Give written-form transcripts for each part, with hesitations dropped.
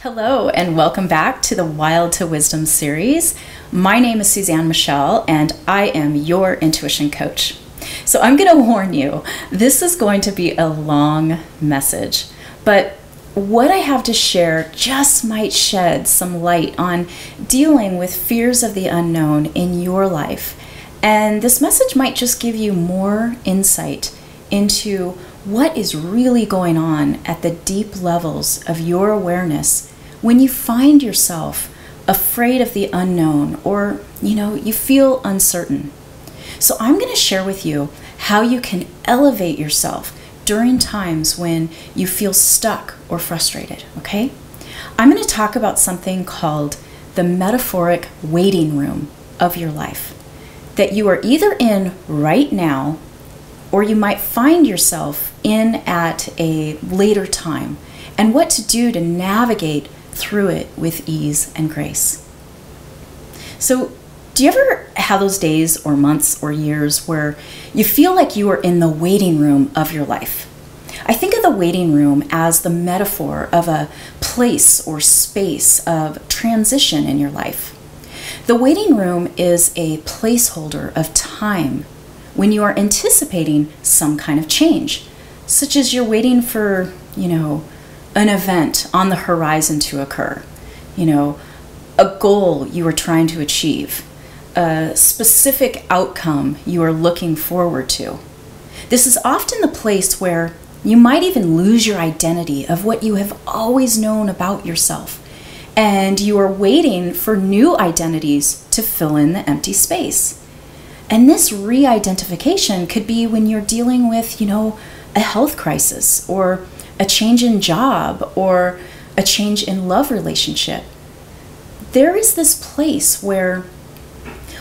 Hello and welcome back to the Wild to Wisdom series. My name is Suzanne Michelle and I am your intuition coach. So I'm going to warn you, this is going to be a long message, but what I have to share just might shed some light on dealing with fears of the unknown in your life. And this message might just give you more insight into what is really going on at the deep levels of your awareness when you find yourself afraid of the unknown or, you feel uncertain. So I'm going to share with you how you can elevate yourself during times when you feel stuck or frustrated, okay? I'm going to talk about something called the metaphoric waiting room of your life that you are either in right now or you might find yourself in at a later time, and what to do to navigate through it with ease and grace. So, do you ever have those days or months or years where you feel like you are in the waiting room of your life? I think of the waiting room as the metaphor of a place or space of transition in your life. The waiting room is a placeholder of time when you are anticipating some kind of change, such as you're waiting for, an event on the horizon to occur, a goal you are trying to achieve, a specific outcome you are looking forward to. This is often the place where you might even lose your identity of what you have always known about yourself, and you are waiting for new identities to fill in the empty space. And this re-identification could be when you're dealing with, a health crisis or a change in job or a change in love relationship. There is this place where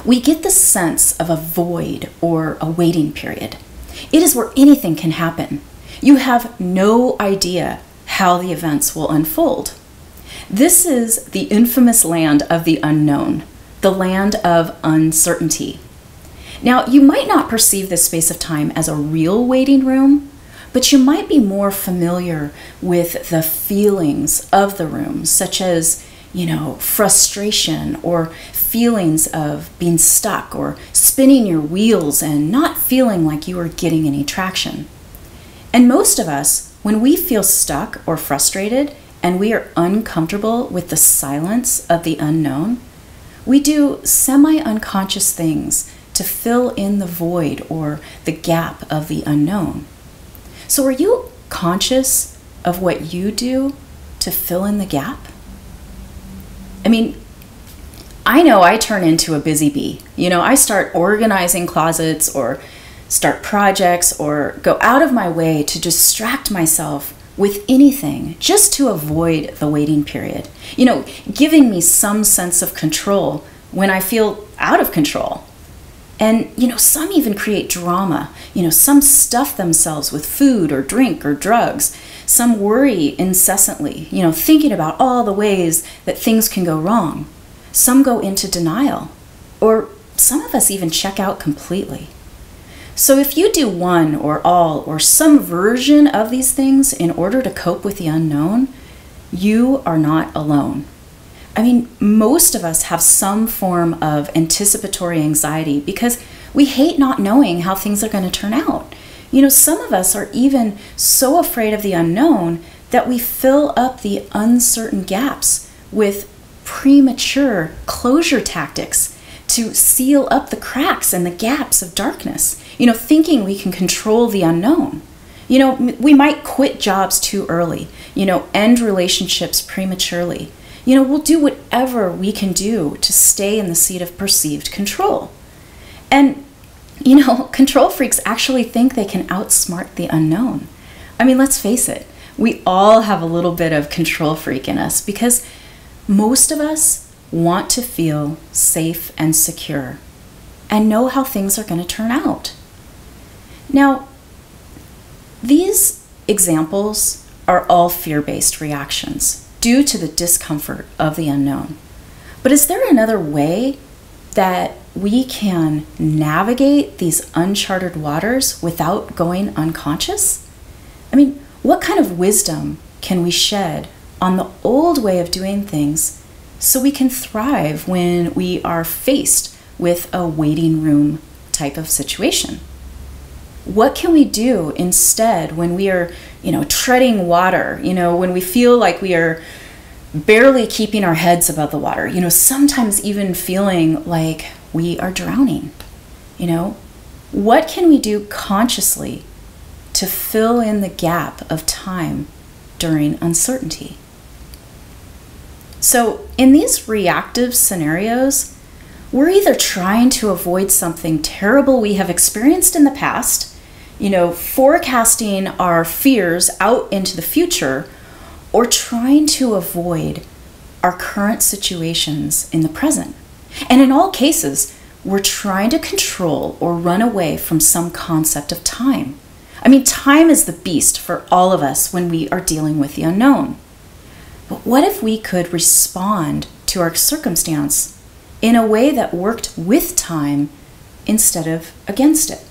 we get the sense of a void or a waiting period. It is where anything can happen. You have no idea how the events will unfold. This is the infamous land of the unknown, the land of uncertainty. Now, you might not perceive this space of time as a real waiting room, but you might be more familiar with the feelings of the room, such as, frustration or feelings of being stuck or spinning your wheels and not feeling like you are getting any traction. And most of us, when we feel stuck or frustrated and we are uncomfortable with the silence of the unknown, we do semi-unconscious things to fill in the void or the gap of the unknown. So are you conscious of what you do to fill in the gap? I know I turn into a busy bee. I start organizing closets or start projects or go out of my way to distract myself with anything just to avoid the waiting period. Giving me some sense of control when I feel out of control. And, some even create drama. Some stuff themselves with food or drink or drugs. Some worry incessantly, thinking about all the ways that things can go wrong. Some go into denial. Or some of us even check out completely. So if you do one or all or some version of these things in order to cope with the unknown, you are not alone. Most of us have some form of anticipatory anxiety because we hate not knowing how things are going to turn out. Some of us are even so afraid of the unknown that we fill up the uncertain gaps with premature closure tactics to seal up the cracks and the gaps of darkness, thinking we can control the unknown. We might quit jobs too early, end relationships prematurely. We'll do whatever we can do to stay in the seat of perceived control. And, control freaks actually think they can outsmart the unknown. Let's face it, we all have a little bit of control freak in us because most of us want to feel safe and secure and know how things are going to turn out. Now, these examples are all fear-based reactions due to the discomfort of the unknown. But is there another way that we can navigate these uncharted waters without going unconscious? What kind of wisdom can we shed on the old way of doing things so we can thrive when we are faced with a waiting room type of situation? What can we do instead when we are, treading water, when we feel like we are barely keeping our heads above the water, sometimes even feeling like we are drowning? What can we do consciously to fill in the gap of time during uncertainty? So in these reactive scenarios, we're either trying to avoid something terrible we have experienced in the past, forecasting our fears out into the future, or trying to avoid our current situations in the present. And in all cases, we're trying to control or run away from some concept of time. Time is the beast for all of us when we are dealing with the unknown. But what if we could respond to our circumstance in a way that worked with time instead of against it?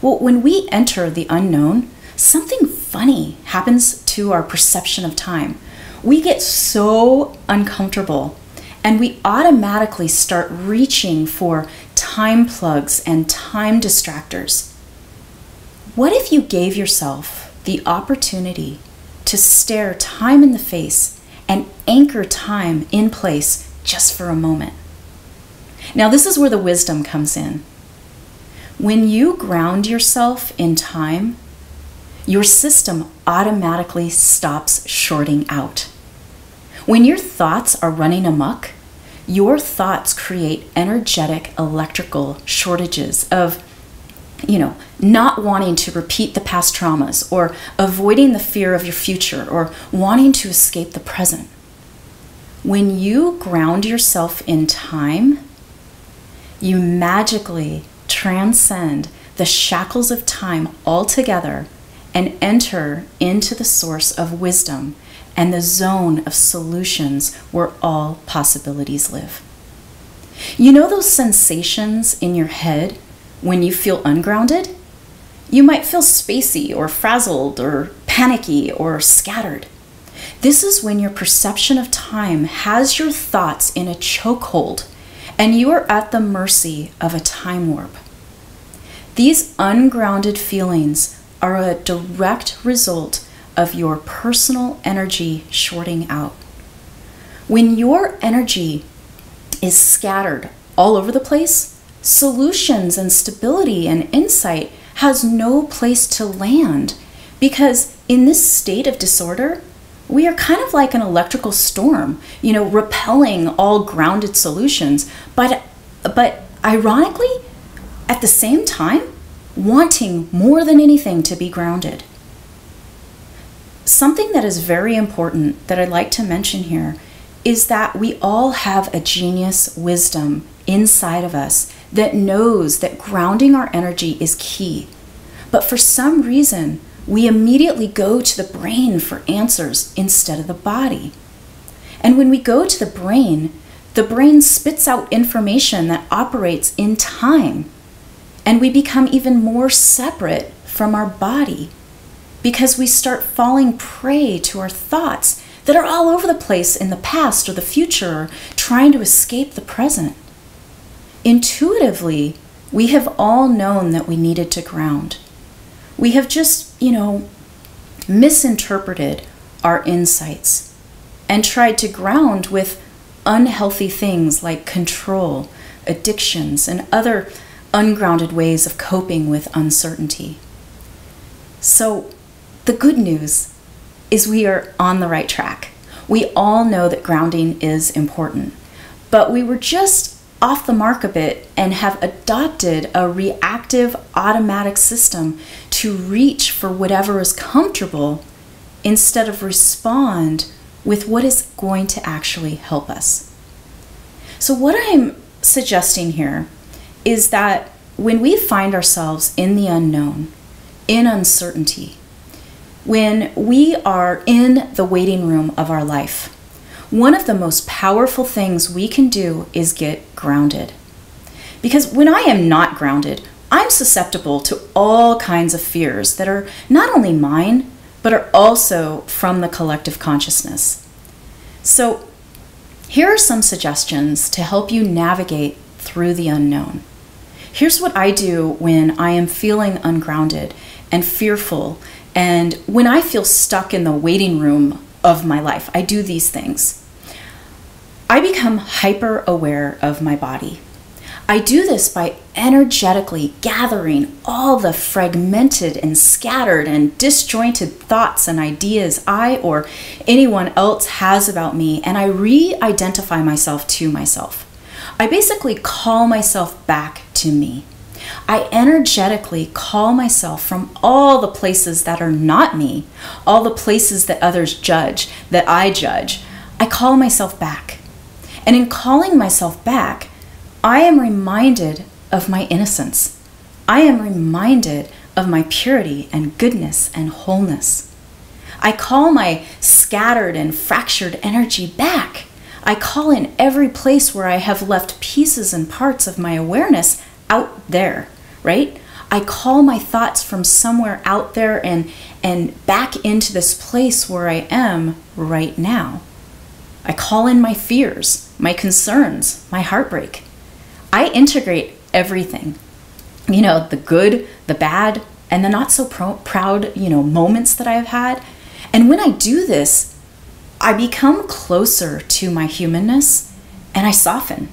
Well, when we enter the unknown, something funny happens to our perception of time. We get so uncomfortable and we automatically start reaching for time plugs and time distractors. What if you gave yourself the opportunity to stare time in the face and anchor time in place just for a moment? Now, this is where the wisdom comes in. When you ground yourself in time, your system automatically stops shorting out. When your thoughts are running amok, your thoughts create energetic electrical shortages of, not wanting to repeat the past traumas, or avoiding the fear of your future, or wanting to escape the present. When you ground yourself in time, you magically transcend the shackles of time altogether and enter into the source of wisdom and the zone of solutions where all possibilities live. Those sensations in your head when you feel ungrounded? You might feel spacey or frazzled or panicky or scattered. This is when your perception of time has your thoughts in a chokehold and you are at the mercy of a time warp. These ungrounded feelings are a direct result of your personal energy shorting out. When your energy is scattered all over the place, solutions and stability and insight has no place to land, because in this state of disorder, we are kind of like an electrical storm, repelling all grounded solutions, but ironically, at the same time, wanting more than anything to be grounded. Something that is very important that I'd like to mention here is that we all have a genius wisdom inside of us that knows that grounding our energy is key. But for some reason, we immediately go to the brain for answers instead of the body. And when we go to the brain spits out information that operates in time. And we become even more separate from our body because we start falling prey to our thoughts that are all over the place in the past or the future, trying to escape the present. Intuitively, we have all known that we needed to ground. We have just, misinterpreted our insights and tried to ground with unhealthy things like control, addictions, and other ungrounded ways of coping with uncertainty. So the good news is we are on the right track. We all know that grounding is important, but we were just off the mark a bit and have adopted a reactive automatic system to reach for whatever is comfortable instead of respond with what is going to actually help us. So what I'm suggesting here is that when we find ourselves in the unknown, in uncertainty, when we are in the waiting room of our life, one of the most powerful things we can do is get grounded. Because when I am not grounded, I'm susceptible to all kinds of fears that are not only mine, but are also from the collective consciousness. So here are some suggestions to help you navigate through the unknown. Here's what I do when I am feeling ungrounded and fearful, and when I feel stuck in the waiting room of my life. I do these things. I become hyper aware of my body. I do this by energetically gathering all the fragmented and scattered and disjointed thoughts and ideas I or anyone else has about me, and I re-identify myself to myself. I basically call myself back to me. I energetically call myself from all the places that are not me, all the places that others judge, that I judge. I call myself back. And in calling myself back, I am reminded of my innocence. I am reminded of my purity and goodness and wholeness. I call my scattered and fractured energy back. I call in every place where I have left pieces and parts of my awareness out there, right? I call my thoughts from somewhere out there and back into this place where I am right now. I call in my fears, my concerns, my heartbreak. I integrate everything, the good, the bad, and the not so proud, moments that I've had. And when I do this, I become closer to my humanness and I soften.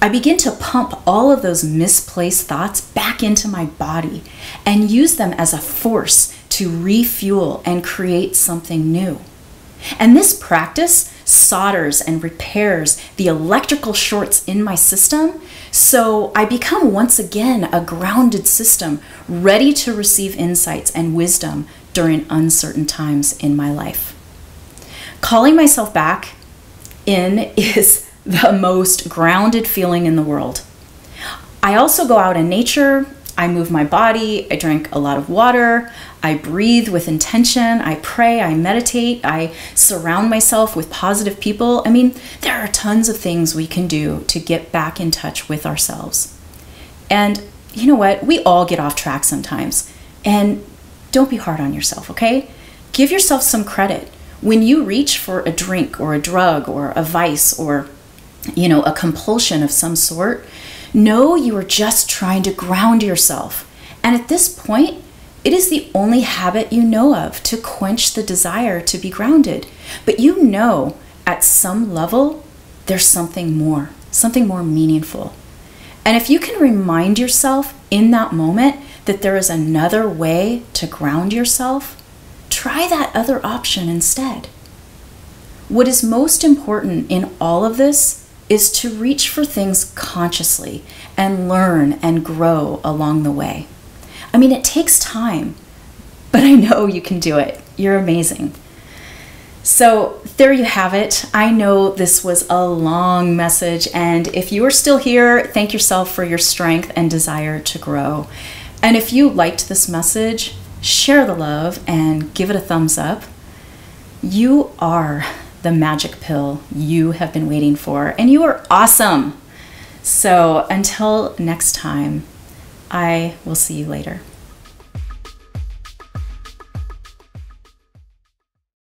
I begin to pump all of those misplaced thoughts back into my body and use them as a force to refuel and create something new. And this practice solders and repairs the electrical shorts in my system, so I become once again a grounded system, ready to receive insights and wisdom during uncertain times in my life. Calling myself back in is the most grounded feeling in the world. I also go out in nature, I move my body, I drink a lot of water, I breathe with intention, I pray, I meditate, I surround myself with positive people. I mean, there are tons of things we can do to get back in touch with ourselves. And you know what? We all get off track sometimes. And don't be hard on yourself, okay? Give yourself some credit. When you reach for a drink or a drug or a vice or, a compulsion of some sort, know you are just trying to ground yourself. And at this point, it is the only habit you know of to quench the desire to be grounded. But at some level, there's something more meaningful. And if you can remind yourself in that moment that there is another way to ground yourself, try that other option instead. What is most important in all of this is to reach for things consciously and learn and grow along the way. I mean, it takes time, but I know you can do it. You're amazing. So there you have it. I know this was a long message, and if you are still here, thank yourself for your strength and desire to grow. And if you liked this message, share the love and give it a thumbs up. You are the magic pill you have been waiting for, and you are awesome. So until next time, I will see you later.